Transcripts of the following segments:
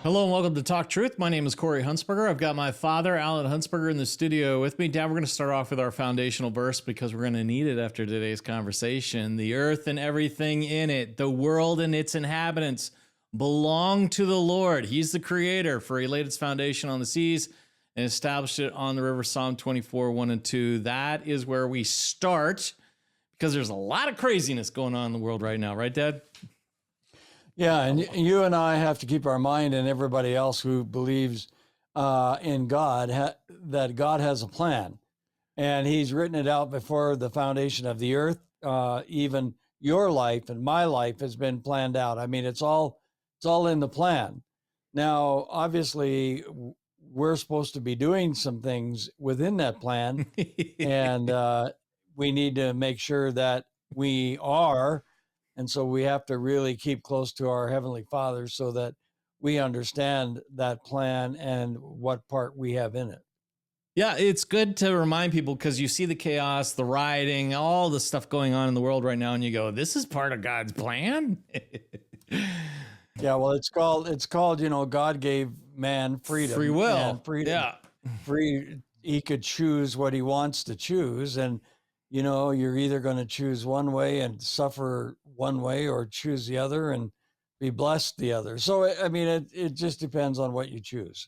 Hello and welcome to Talk Truth. My name is Corey Huntsberger. I've got my father, Alan Huntsberger, in the studio with me. Dad, we're going to start off with our foundational verse because we're going to need it after today's conversation. The earth and everything in it, the world and its inhabitants belong to the Lord. He's the creator, for he laid its foundation on the seas and established it on the river. Psalm 24, 1 and 2. That is where we start because there's a lot of craziness going on in the world right now. Right, Dad? Yeah, and you and I have to keep our mind, and everybody else who believes in God, that God has a plan, and He's written it out before the foundation of the earth. Even your life and my life has been planned out. I mean, it's all in the plan. Now, obviously, we're supposed to be doing some things within that plan, and we need to make sure that we are. And so we have to really keep close to our Heavenly Father so that we understand that plan and what part we have in it. Yeah, it's good to remind people because you see the chaos, the rioting, all the stuff going on in the world right now, and you go, "This is part of God's plan." Yeah, well, it's called, God gave man freedom, Free will. and freedom. Yeah. He could choose what he wants to choose, and you're either going to choose one way and suffer one way, or choose the other and be blessed the other. So I mean, it just depends on what you choose.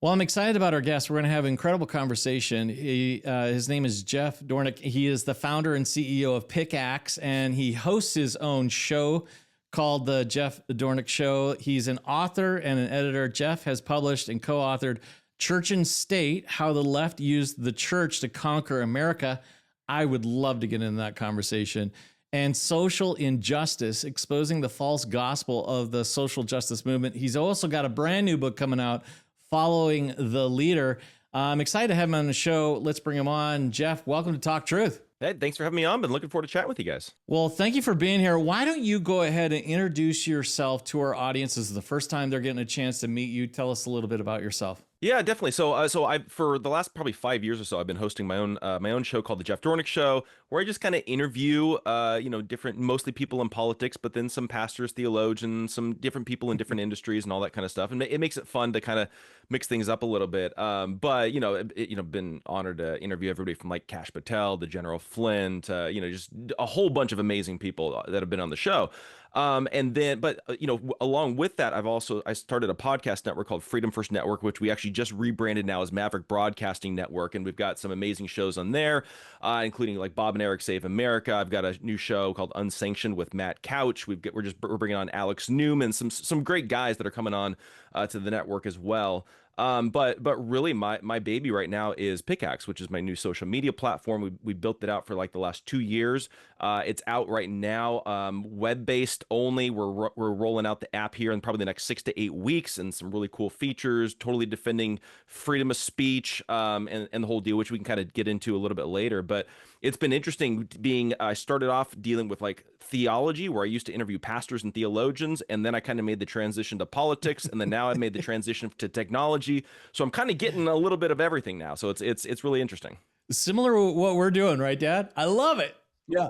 Well, I'm excited about our guest. We're going to have an incredible conversation. His name is Jeff Dornik. He is the founder and CEO of Pickaxe, and he hosts his own show called The Jeff Dornik Show. He's an author and an editor. Jeff has published and co-authored Church and State, How the Left Used the Church to Conquer America. I would love to get into that conversation. And Social Injustice, Exposing the False Gospel of the Social Justice Movement. He's also got a brand new book coming out, Following the Leader. I'm excited to have him on the show. Let's bring him on. Jeff, welcome to Talk Truth. Hey, thanks for having me on. Been looking forward to chatting with you guys. Well, thank you for being here. Why don't you go ahead and introduce yourself to our audience? This is the first time they're getting a chance to meet you. Tell us a little bit about yourself. Yeah, definitely. So I for the last probably 5 years or so, I've been hosting my own show called The Jeff Dornik Show, where I just kind of interview, different, mostly people in politics, but then some pastors, theologians, some different people in different industries and all that kind of stuff. And it makes it fun to kind of mix things up a little bit. But been honored to interview everybody from like Cash Patel, the General Flynn, to just a whole bunch of amazing people that have been on the show. Along with that, I started a podcast network called Freedom First Network, which we actually just rebranded now as Maverick Broadcasting Network. And we've got some amazing shows on there, including like Bob and Eric Save America. I've got a new show called Unsanctioned with Matt Couch. We're bringing on Alex Newman, some great guys that are coming on to the network as well. But really my baby right now is Pickaxe, which is my new social media platform. We built it out for like the last 2 years. It's out right now, web-based only. We're rolling out the app here in probably the next 6 to 8 weeks, and some really cool features, totally defending freedom of speech, and the whole deal, which we can kind of get into a little bit later. But it's been interesting I started off dealing with like theology, where I used to interview pastors and theologians, and then I kind of made the transition to politics, and then now I've made the transition to technology. So I'm kind of getting a little bit of everything now. So it's really interesting. Similar to what we're doing, right, Dad? I love it. Yeah.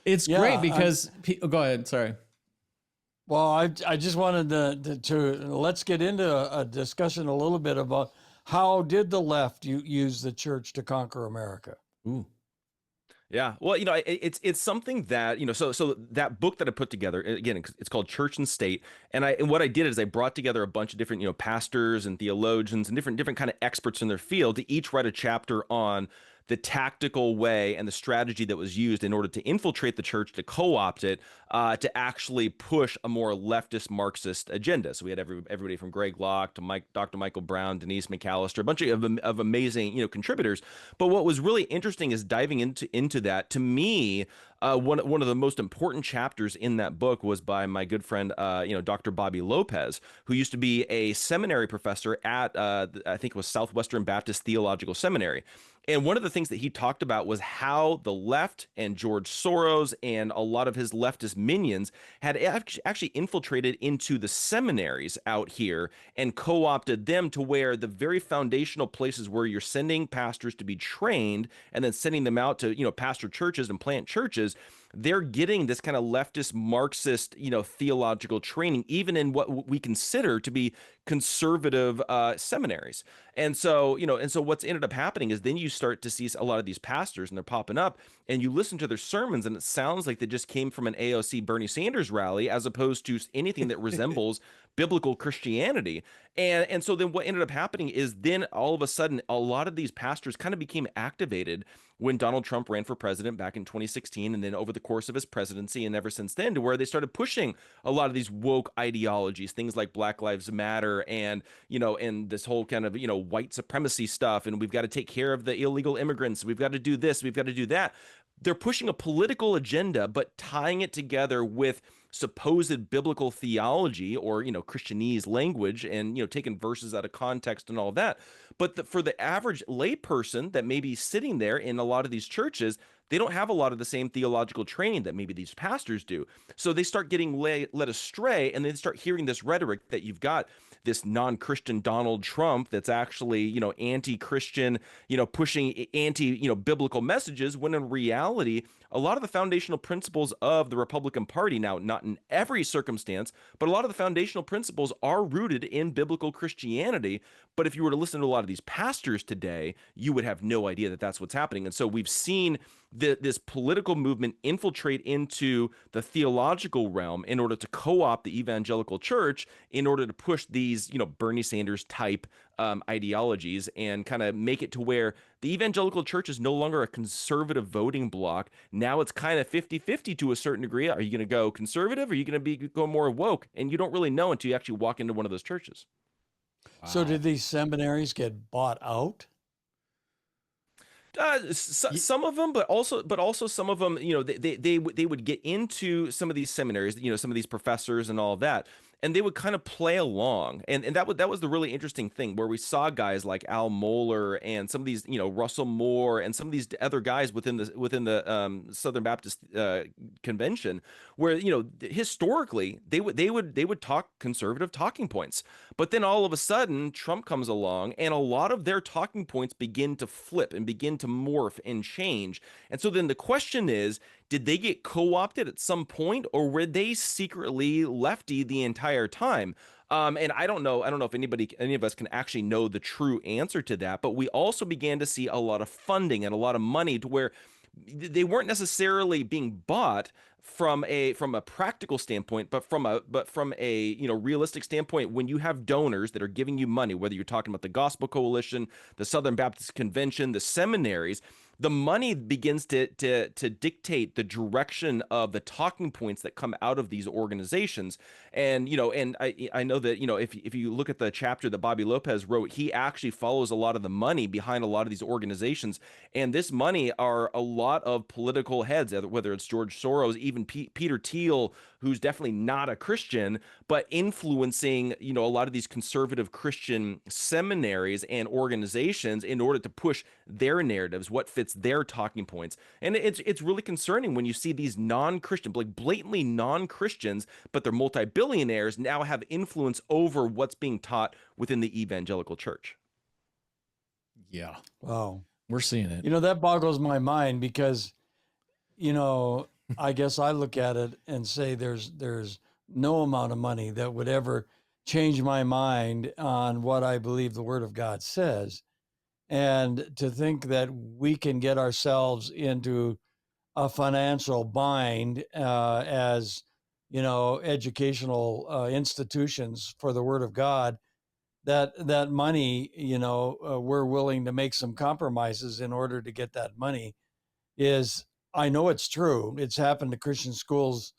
It's great because go ahead. Sorry. Well, I just wanted to let's get into a discussion a little bit about how did the left use the church to conquer America? Ooh. Yeah, well, it's something that, so that book that I put together, again, it's called Church and State, and what I did is I brought together a bunch of different, pastors and theologians and different kind of experts in their field to each write a chapter on the tactical way and the strategy that was used in order to infiltrate the church, to co-opt it, to actually push a more leftist Marxist agenda. So we had everybody from Greg Locke to Dr. Michael Brown, Denise McAllister, a bunch of amazing contributors. But what was really interesting is diving into that. To me, one of the most important chapters in that book was by my good friend, Dr. Bobby Lopez, who used to be a seminary professor at I think it was Southwestern Baptist Theological Seminary. And one of the things that he talked about was how the left and George Soros and a lot of his leftist minions had actually infiltrated into the seminaries out here and co-opted them to where the very foundational places where you're sending pastors to be trained and then sending them out to, pastor churches and plant churches, they're getting this kind of leftist Marxist, theological training, even in what we consider to be conservative seminaries. And so what's ended up happening is then you start to see a lot of these pastors, and they're popping up, and you listen to their sermons, and it sounds like they just came from an AOC Bernie Sanders rally, as opposed to anything that resembles biblical Christianity. And so then what ended up happening is then all of a sudden a lot of these pastors kind of became activated when Donald Trump ran for president back in 2016, and then over the course of his presidency and ever since then, to where they started pushing a lot of these woke ideologies, things like Black Lives Matter, and this whole kind of white supremacy stuff, and we've got to take care of the illegal immigrants, we've got to do this, we've got to do that. They're pushing a political agenda, but tying it together with supposed biblical theology, or Christianese language, and taking verses out of context and all of that. But for the average layperson that may be sitting there in a lot of these churches, they don't have a lot of the same theological training that maybe these pastors do. So they start getting led astray, and they start hearing this rhetoric that you've got this non-Christian Donald Trump that's actually, anti-Christian, pushing anti-biblical messages, when in reality, a lot of the foundational principles of the Republican Party, now not in every circumstance, but a lot of the foundational principles are rooted in biblical Christianity. But if you were to listen to a lot of these pastors today, you would have no idea that that's what's happening. And so we've seen this political movement infiltrate into the theological realm in order to co-opt the evangelical church, in order to push these, Bernie Sanders type ideologies, and kind of make it to where the evangelical church is no longer a conservative voting bloc. Now it's kind of 50-50 to a certain degree. Are you going to go conservative, or are you going to go more woke? And you don't really know until you actually walk into one of those churches. So did these seminaries get bought out? Some of them, but also some of them, they would get into some of these seminaries, some of these professors and all of that, and they would kind of play along, and that was the really interesting thing, where we saw guys like Al Mohler and some of these, Russell Moore, and some of these other guys within the Southern Baptist Convention, where historically they would talk conservative talking points, but then all of a sudden Trump comes along, and a lot of their talking points begin to flip and begin to morph and change. And so then the question is, did they get co-opted at some point, or were they secretly lefty the entire time? And I don't know if any of us can actually know the true answer to that, but we also began to see a lot of funding and a lot of money, to where they weren't necessarily being bought from a practical standpoint, but from a realistic standpoint. When you have donors that are giving you money, whether you're talking about the Gospel Coalition, the Southern Baptist Convention, the seminaries, the money begins to dictate the direction of the talking points that come out of these organizations. And I know that if you look at the chapter that Bobby Lopez wrote, he actually follows a lot of the money behind a lot of these organizations, and this money are a lot of political heads, whether it's George Soros, even Peter Thiel, who's definitely not a Christian, but influencing a lot of these conservative Christian seminaries and organizations in order to push their narratives, what fits their talking points. And it's really concerning when you see these non-Christian, like blatantly non-Christians, but they're multi-billionaires, now have influence over what's being taught within the evangelical church. Yeah. Wow. We're seeing it. That boggles my mind, because, I guess I look at it and say there's no amount of money that would ever change my mind on what I believe the Word of God says. And to think that we can get ourselves into a financial bind as, educational institutions for the Word of God, that money, we're willing to make some compromises in order to get that money, is, I know it's true. It's happened to Christian schools,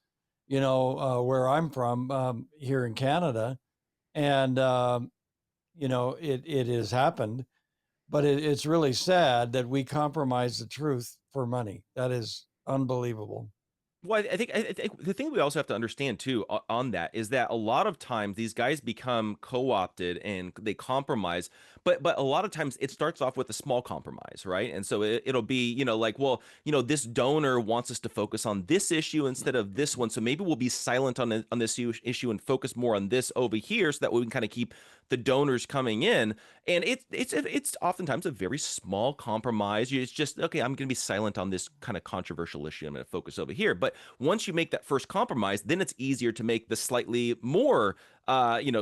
where I'm from, here in Canada. And, it has happened, but it's really sad that we compromise the truth for money. That is unbelievable. Well, I think the thing we also have to understand too on that is that a lot of times these guys become co-opted and they compromise but a lot of times it starts off with a small compromise, right? And so it'll be, like, well, this donor wants us to focus on this issue instead of this one, so maybe we'll be silent on this issue and focus more on this over here, so that we can kind of keep the donors coming in. And it's oftentimes a very small compromise. It's just, okay, I'm going to be silent on this kind of controversial issue. I'm going to focus over here. But once you make that first compromise, then it's easier to make the slightly more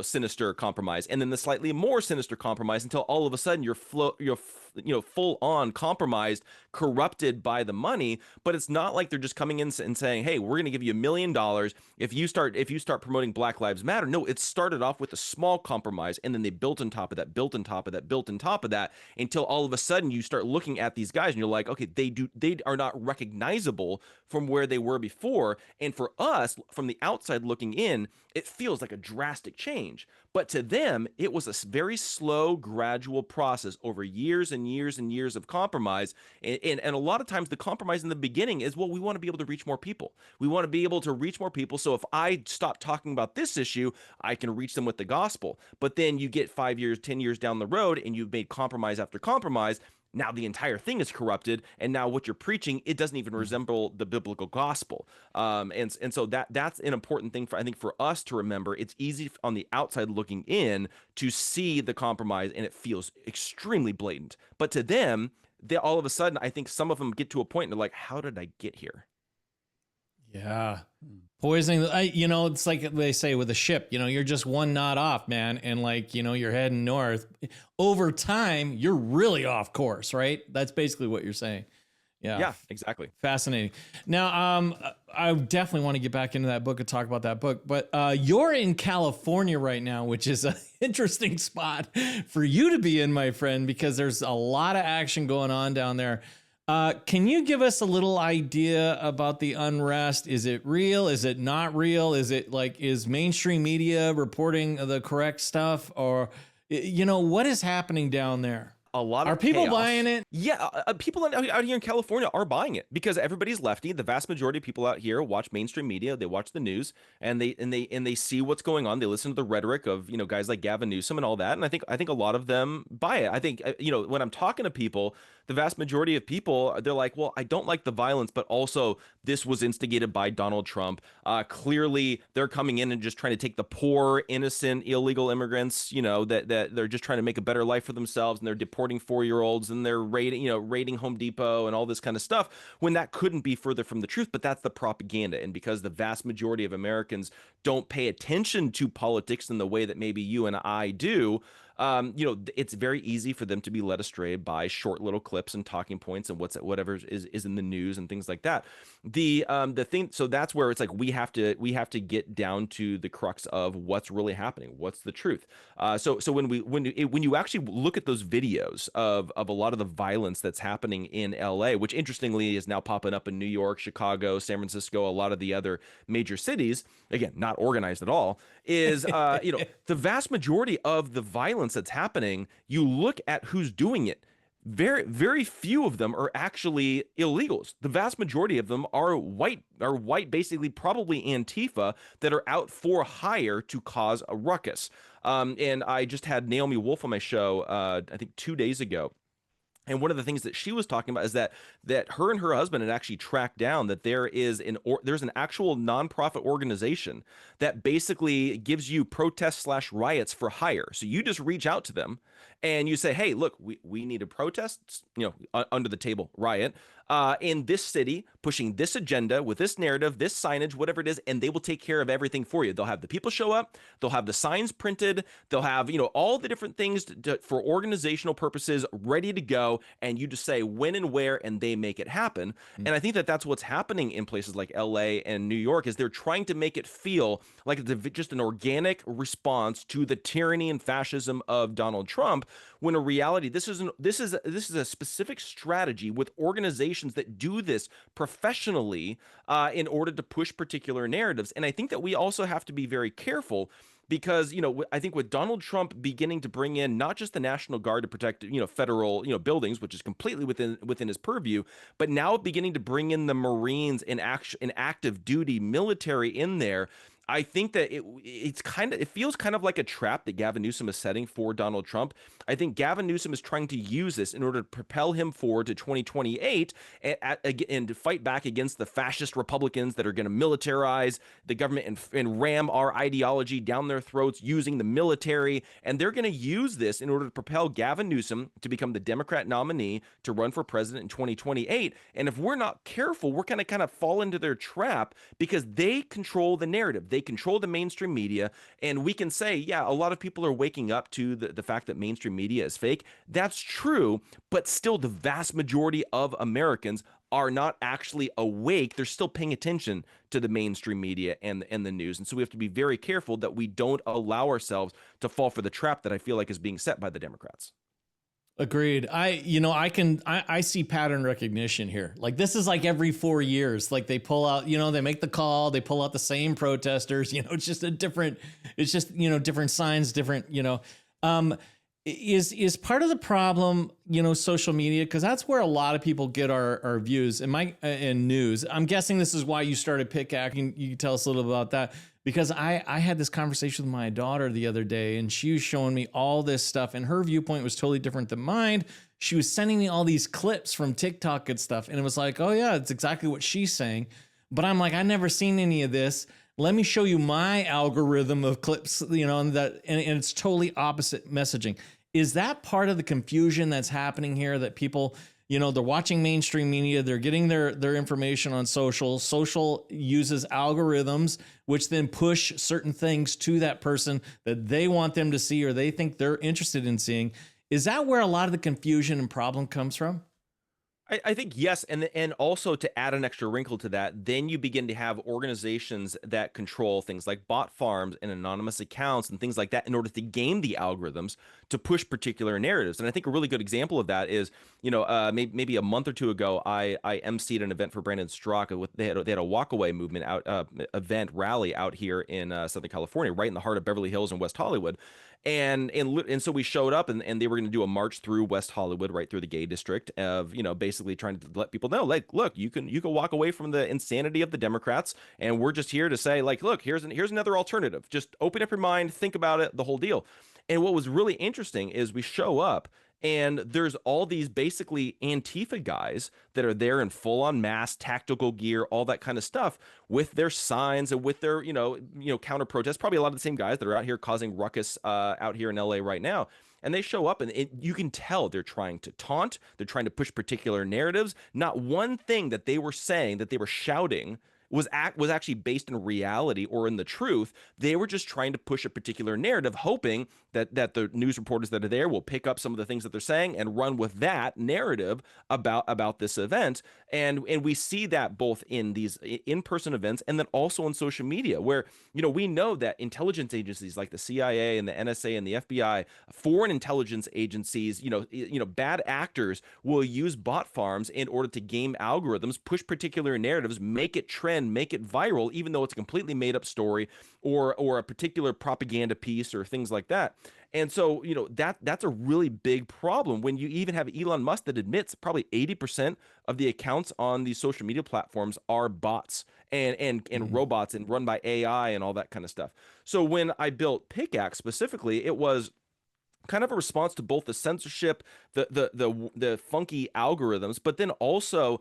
sinister compromise, and then the slightly more sinister compromise, until all of a sudden you're full on compromised, corrupted by the money. But it's not like they're just coming in and saying, hey, we're going to give you $1 million if you start promoting Black Lives Matter. No, it started off with a small compromise, and then they built on top of that, built on top of that, built on top of that, until all of a sudden you start looking at these guys and you're like, okay, they are not recognizable from where they were before. And for us, from the outside looking in, it feels like a drastic change. But to them, it was a very slow, gradual process over years and years and years of compromise. And a lot of times the compromise in the beginning is, well, we want to be able to reach more people. We want to be able to reach more people. So if I stop talking about this issue, I can reach them with the gospel. But then you get 5 years, 10 years down the road, and you've made compromise after compromise. Now the entire thing is corrupted, and now what you're preaching, it doesn't even resemble the biblical gospel. And so that's an important thing I think for us to remember. It's easy on the outside looking in to see the compromise, and it feels extremely blatant. But to them, they all of a sudden, I think some of them get to a point and they're like, how did I get here? Yeah. Poisoning, it's like they say with a ship, you're just one knot off, man. And you're heading north. Over time, you're really off course, right? That's basically what you're saying. Yeah, exactly. Fascinating. Now, I definitely want to get back into that book and talk about that book, but you're in California right now, which is an interesting spot for you to be in, my friend, because there's a lot of action going on down there. Can you give us a little idea about the unrest? Is it real? Is it not real? Is it is mainstream media reporting the correct stuff? Or, what is happening down there? A lot of Are people chaos. buying it? Yeah, people out here in California are buying it because everybody's lefty. The vast majority of people out here watch mainstream media. They watch the news, and they see what's going on. They listen to the rhetoric of guys like Gavin Newsom and all that. And I think a lot of them buy it. I think when I'm talking to people, the vast majority of people, they're like, well, I don't like the violence, but also this was instigated by Donald Trump. Clearly, they're coming in and just trying to take the poor, innocent, illegal immigrants, that they're just trying to make a better life for themselves, and they're deporting 4-year-olds, and they're raiding Home Depot and all this kind of stuff, when that couldn't be further from the truth. But that's the propaganda. And because the vast majority of Americans don't pay attention to politics in the way that maybe you and I do, it's very easy for them to be led astray by short little clips and talking points and whatever is in the news and things like that. The thing, so that's where it's like we have to get down to the crux of what's really happening, what's the truth. So when you actually look at those videos of a lot of the violence that's happening in LA, which interestingly is now popping up in New York, Chicago, San Francisco, a lot of the other major cities, again, not organized at all, is the vast majority of the violence that's happening, you look at who's doing it. Very, very few of them are actually illegals. The vast majority of them are white, basically probably Antifa, that are out for hire to cause a ruckus. And I just had Naomi Wolf on my show, I think 2 days ago. And one of the things that she was talking about is that her and her husband had actually tracked down that there's an actual nonprofit organization that basically gives you protests/riots for hire. So you just reach out to them and you say, hey, look, we need a protest, under the table riot in this city, pushing this agenda with this narrative, this signage, whatever it is, and they will take care of everything for you. They'll have the people show up, they'll have the signs printed, they'll have, all the different things for organizational purposes ready to go, and you just say when and where, and they make it happen. And I think that's what's happening in places like LA and New York, is they're trying to make it feel like it's just an organic response to the tyranny and fascism of Donald Trump, when in reality, this is a specific strategy with organizations that do this professionally in order to push particular narratives. And I think that we also have to be very careful, because I think with Donald Trump beginning to bring in not just the National Guard to protect federal buildings, which is completely within his purview, but now beginning to bring in the Marines in active duty military in there, I think that it feels kind of like a trap that Gavin Newsom is setting for Donald Trump. I think Gavin Newsom is trying to use this in order to propel him forward to 2028 and to fight back against the fascist Republicans that are going to militarize the government and ram our ideology down their throats using the military. And they're going to use this in order to propel Gavin Newsom to become the Democrat nominee to run for president in 2028. And if we're not careful, we're going to kind of fall into their trap because they control the narrative. They control the mainstream media. And we can say, yeah, a lot of people are waking up to the fact that mainstream media is fake. That's true. But still, the vast majority of Americans are not actually awake. They're still paying attention to the mainstream media and the news. And so we have to be very careful that we don't allow ourselves to fall for the trap that I feel like is being set by the Democrats. Agreed. I see pattern recognition here. Like this is like every 4 years, like they pull out, they make the call, they pull out the same protesters, it's just different signs, different, is part of the problem, social media, because that's where a lot of people get our views and news. I'm guessing this is why you started pickaxing. You can tell us a little about that, because I had this conversation with my daughter the other day, and she was showing me all this stuff, and her viewpoint was totally different than mine. She was sending me all these clips from TikTok and stuff, and it was like, oh yeah, it's exactly what she's saying. But I'm like, I've never seen any of this. Let me show you my algorithm of clips, and it's totally opposite messaging. Is that part of the confusion that's happening here, that people, they're watching mainstream media, they're getting their information on social. Social uses algorithms, which then push certain things to that person that they want them to see or they think they're interested in seeing. Is that where a lot of the confusion and problem comes from? I think yes, and also to add an extra wrinkle to that, then you begin to have organizations that control things like bot farms and anonymous accounts and things like that in order to game the algorithms to push particular narratives. And I think a really good example of that is, maybe a month or two ago, I emceed an event for Brandon Straka. They had a walkaway movement event rally out here in Southern California, right in the heart of Beverly Hills and West Hollywood. And so we showed up and they were going to do a march through West Hollywood, right through the gay district of, basically trying to let people know, like, look, you can walk away from the insanity of the Democrats. And we're just here to say, like, look, here's another alternative. Just open up your mind, think about it, the whole deal. And what was really interesting is we show up and there's all these basically Antifa guys that are there in full-on mask, tactical gear, all that kind of stuff, with their signs and with their, counter protests. Probably a lot of the same guys that are out here causing ruckus out here in LA right now. And they show up and you can tell they're trying to taunt. They're trying to push particular narratives. Not one thing that they were saying, that they were shouting, was actually based in reality or in the truth. They were just trying to push a particular narrative, hoping that the news reporters that are there will pick up some of the things that they're saying and run with that narrative about this event. And we see that both in these in-person events and then also on social media, where we know that intelligence agencies like the CIA and the NSA and the FBI, foreign intelligence agencies, bad actors will use bot farms in order to game algorithms, push particular narratives, make it trend, make it viral, even though it's a completely made up story or a particular propaganda piece or things like that. And so, that's a really big problem when you even have Elon Musk that admits probably 80% of the accounts on these social media platforms are bots and robots and run by AI and all that kind of stuff. So when I built Pickaxe specifically, it was kind of a response to both the censorship, the funky algorithms, but then also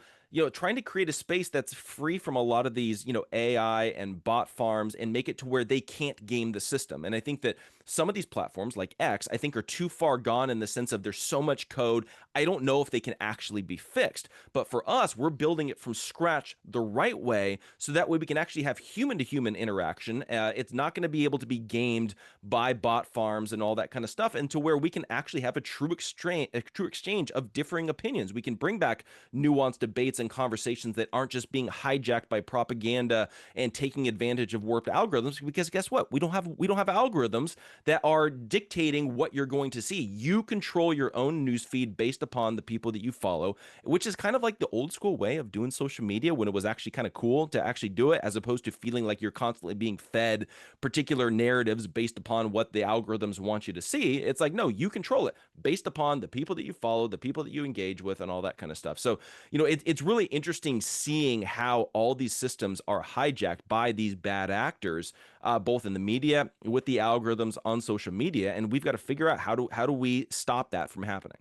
trying to create a space that's free from a lot of these AI and bot farms and make it to where they can't game the system. And I think that some of these platforms like X, I think, are too far gone in the sense of there's so much code. I don't know if they can actually be fixed. But for us, we're building it from scratch the right way so that way we can actually have human-to-human interaction. It's not going to be able to be gamed by bot farms and all that kind of stuff, and to where we can actually have a true exchange of differing opinions. We can bring back nuanced debates and conversations that aren't just being hijacked by propaganda and taking advantage of warped algorithms, because guess what? We don't have algorithms that are dictating what you're going to see. You control your own news feed based upon the people that you follow, which is kind of like the old school way of doing social media when it was actually kind of cool to actually do it, as opposed to feeling like you're constantly being fed particular narratives based upon what the algorithms want you to see. It's like, no, you control it based upon the people that you follow, the people that you engage with, and all that kind of stuff. So, it's really interesting seeing how all these systems are hijacked by these bad actors, both in the media, with the algorithms on social media, and we've got to figure out how do we stop that from happening.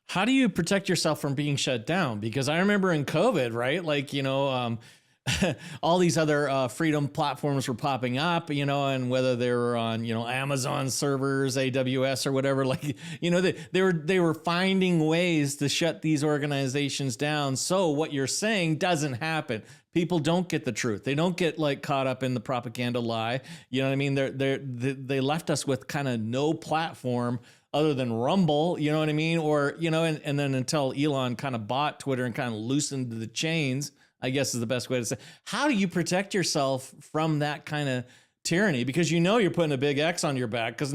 How do you protect yourself from being shut down? Because I remember in COVID, right? Like, all these other freedom platforms were popping up, and whether they were on, Amazon servers, AWS or whatever, like, they were finding ways to shut these organizations down. So what you're saying doesn't happen. People don't get the truth. They don't get like caught up in the propaganda lie. You know what I mean? They left us with kind of no platform other than Rumble, you know what I mean? Or, and then until Elon kind of bought Twitter and kind of loosened the chains, I guess is the best way to say. How do you protect yourself from that kind of tyranny? Because you're putting a big X on your back because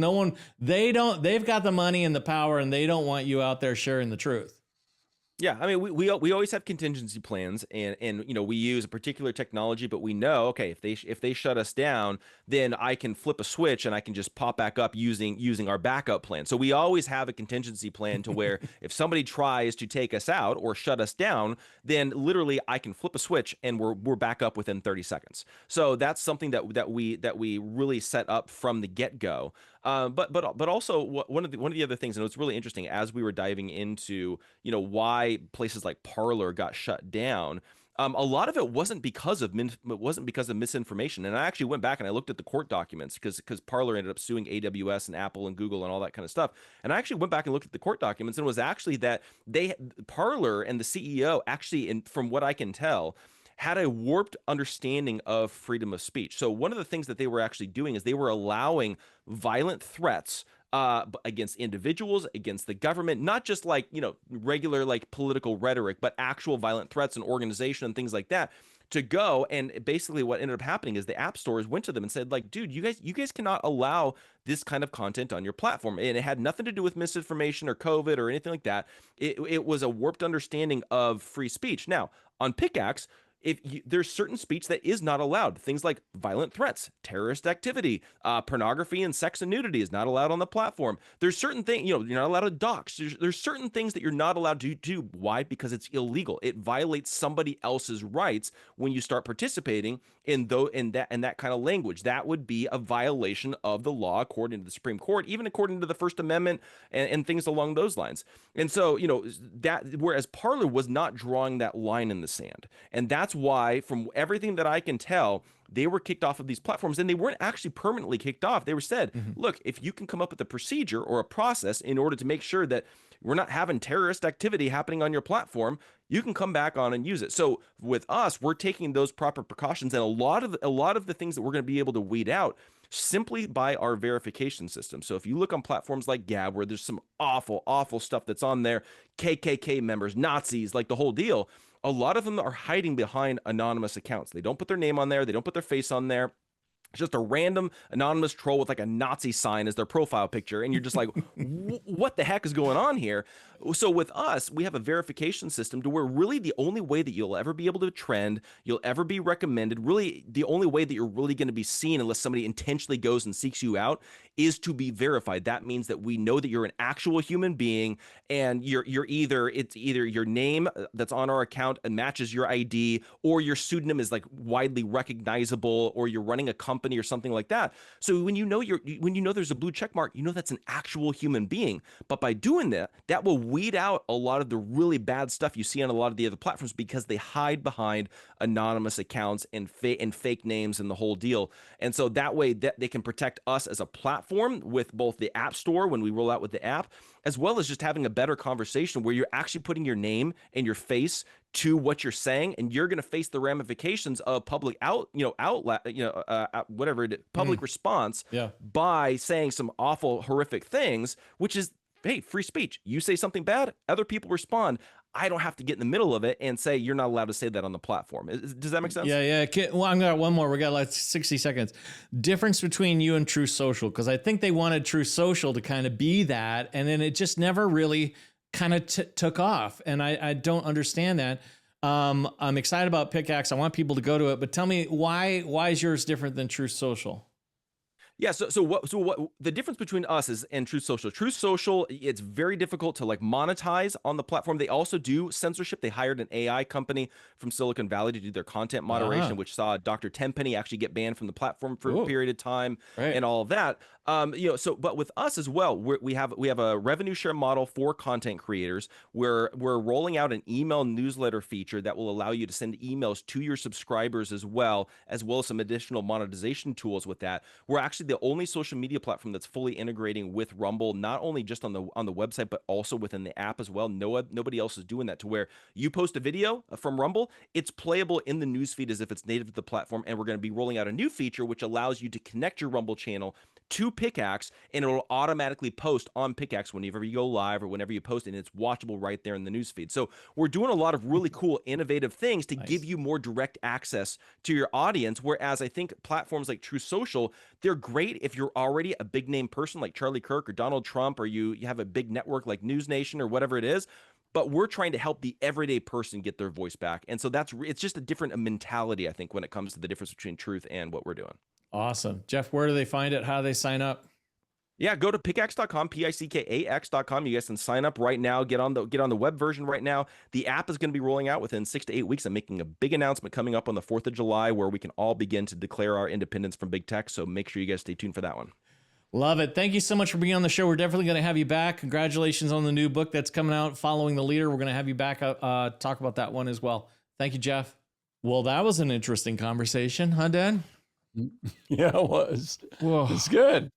they've got the money and the power and they don't want you out there sharing the truth. Yeah, I mean, we always have contingency plans, and we use a particular technology, but we know, okay, if they shut us down, then I can flip a switch and I can just pop back up using our backup plan. So we always have a contingency plan to where if somebody tries to take us out or shut us down, then literally I can flip a switch and we're back up within 30 seconds. So that's something that we really set up from the get-go. But also one of the other things, and it's really interesting as we were diving into why places like Parler got shut down. A lot of it wasn't because of misinformation, and I actually went back and I looked at the court documents because Parler ended up suing AWS and Apple and Google and all that kind of stuff. And I actually went back and looked at the court documents, and it was actually that Parler and the CEO actually, and from what I can tell, had a warped understanding of freedom of speech. So one of the things that they were actually doing is they were allowing violent threats against individuals, against the government, not just like, regular like political rhetoric, but actual violent threats and organization and things like that to go. And basically what ended up happening is the app stores went to them and said, like, dude, you guys cannot allow this kind of content on your platform. And it had nothing to do with misinformation or COVID or anything like that. It was a warped understanding of free speech. Now, on Pickaxe, there's certain speech that is not allowed. Things like violent threats, terrorist activity, pornography and sex and nudity is not allowed on the platform. There's certain things, you're not allowed to dox. There's certain things that you're not allowed to do. Why? Because it's illegal. It violates somebody else's rights when you start participating in that kind of language. That would be a violation of the law according to the Supreme Court, even according to the First Amendment and things along those lines. And so, that whereas Parler was not drawing that line in the sand. And that's why, from everything that I can tell, they were kicked off of these platforms, and they weren't actually permanently kicked off. They were said, look, if you can come up with a procedure or a process in order to make sure that we're not having terrorist activity happening on your platform, you can come back on and use it. So with us, we're taking those proper precautions, and a lot of the things that we're going to be able to weed out simply by our verification system. So if you look on platforms like Gab, where there's some awful stuff that's on there, KKK members, Nazis, like the whole deal, a lot of them are hiding behind anonymous accounts. They don't put their name on there. They don't put their face on there. It's just a random anonymous troll with like a Nazi sign as their profile picture. And you're just like, what the heck is going on here? So with us, we have a verification system to where really the only way that you'll ever be able to trend, you'll ever be recommended, really the only way that you're really going to be seen unless somebody intentionally goes and seeks you out is to be verified. That means that we know that you're an actual human being, and it's either your name that's on our account and matches your ID, or your pseudonym is like widely recognizable, or you're running a company or something like that. So when you know there's a blue check mark, that's an actual human being. But by doing that will weed out a lot of the really bad stuff you see on a lot of the other platforms, because they hide behind anonymous accounts and fake names and the whole deal. And so that way that they can protect us as a platform with both the App Store when we roll out with the app, as well as just having a better conversation where you're actually putting your name and your face to what you're saying, and you're going to face the ramifications of public public response by saying some awful, horrific things, which is, hey, free speech. You say something bad, other people respond. I don't have to get in the middle of it and say you're not allowed to say that on the platform. Does that make sense? Yeah. Well, I'm got one more. We got like 60 seconds. Difference between you and True Social, because I think they wanted True Social to kind of be that, and then it just never really kind of took off, and I don't understand that. I'm excited about Pickaxe. I want people to go to it, but tell me why is yours different than True Social? Yeah, so what the difference between us is and Truth Social. Truth Social, it's very difficult to like monetize on the platform. They also do censorship. They hired an AI company from Silicon Valley to do their content moderation, Ah, which saw Dr. Tenpenny actually get banned from the platform for a oh, period of time right. and all of that. So but with us as well, we have a revenue share model for content creators where we're rolling out an email newsletter feature that will allow you to send emails to your subscribers as well as some additional monetization tools with that. We're actually the only social media platform that's fully integrating with Rumble, not only just on the website, but also within the app as well. Nobody else is doing that to where you post a video from Rumble, it's playable in the newsfeed as if it's native to the platform. And we're going to be rolling out a new feature which allows you to connect your Rumble channel to Pickaxe, and it'll automatically post on Pickaxe whenever you go live or whenever you post it, and it's watchable right there in the newsfeed. So we're doing a lot of really cool, innovative things to give Nice. you more direct access to your audience. Whereas I think platforms like True Social, they're great if you're already a big name person like Charlie Kirk or Donald Trump, or you have a big network like News Nation or whatever it is. But we're trying to help the everyday person get their voice back. And so it's just a different mentality, I think, when it comes to the difference between truth and what we're doing. Awesome. Jeff, where do they find it? How do they sign up? Yeah, go to pickaxe.com, pickax.com. You guys can sign up right now. Get on the web version right now. The app is going to be rolling out within 6 to 8 weeks. I'm making a big announcement coming up on the 4th of July where we can all begin to declare our independence from big tech. So make sure you guys stay tuned for that one. Love it. Thank you so much for being on the show. We're definitely going to have you back. Congratulations on the new book that's coming out, Following the Leader. We're going to have you back, talk about that one as well. Thank you, Jeff. Well, that was an interesting conversation, huh, Dad? Yeah, it was. Whoa. It's good.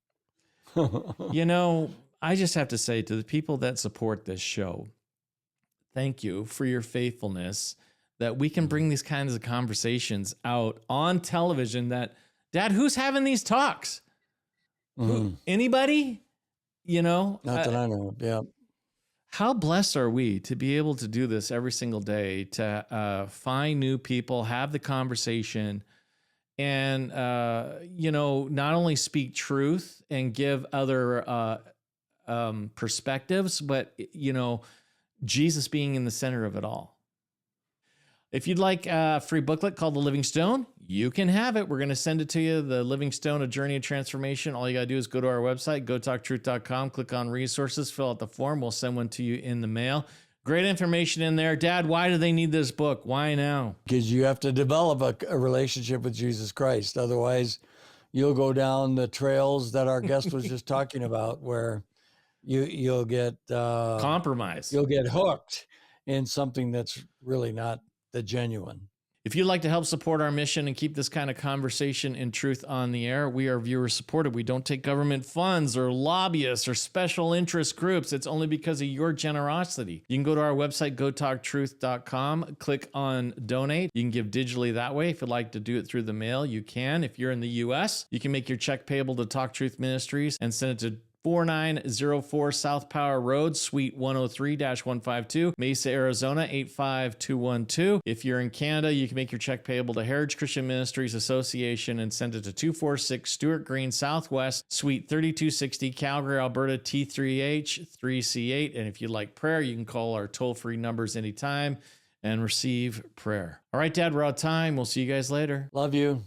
You know, I just have to say to the people that support this show, thank you for your faithfulness that we can bring these kinds of conversations out on television that, Dad, who's having these talks? Anybody? You know? Not that I know. Yeah. How blessed are we to be able to do this every single day, to find new people, have the conversation, and not only speak truth and give other perspectives, but Jesus being in the center of it all. If you'd like a free booklet called The Living Stone, you can have it. We're going to send it to you. The Living Stone, A Journey of Transformation. All you got to do is go to our website, gotalktruth.com, click on resources, fill out the form. We'll send one to you in the mail. Great information in there. Dad, why do they need this book? Why now? Because you have to develop a relationship with Jesus Christ. Otherwise, you'll go down the trails that our guest was just talking about, where you'll get Compromise. You'll get hooked in something that's really not the genuine. If you'd like to help support our mission and keep this kind of conversation and truth on the air, we are viewer supported. We don't take government funds or lobbyists or special interest groups. It's only because of your generosity. You can go to our website, gotalktruth.com, click on donate. You can give digitally that way. If you'd like to do it through the mail, you can. If you're in the U.S., you can make your check payable to Talk Truth Ministries and send it to 4904 South Power Road, Suite 103-152, Mesa, Arizona 85212. If you're in Canada, you can make your check payable to Heritage Christian Ministries Association and send it to 246 Stewart Green Southwest, Suite 3260, Calgary, Alberta T3H 3C8. And if you'd like prayer, you can call our toll-free numbers anytime and receive prayer. All right, Dad, we're out of time. We'll see you guys later. Love you.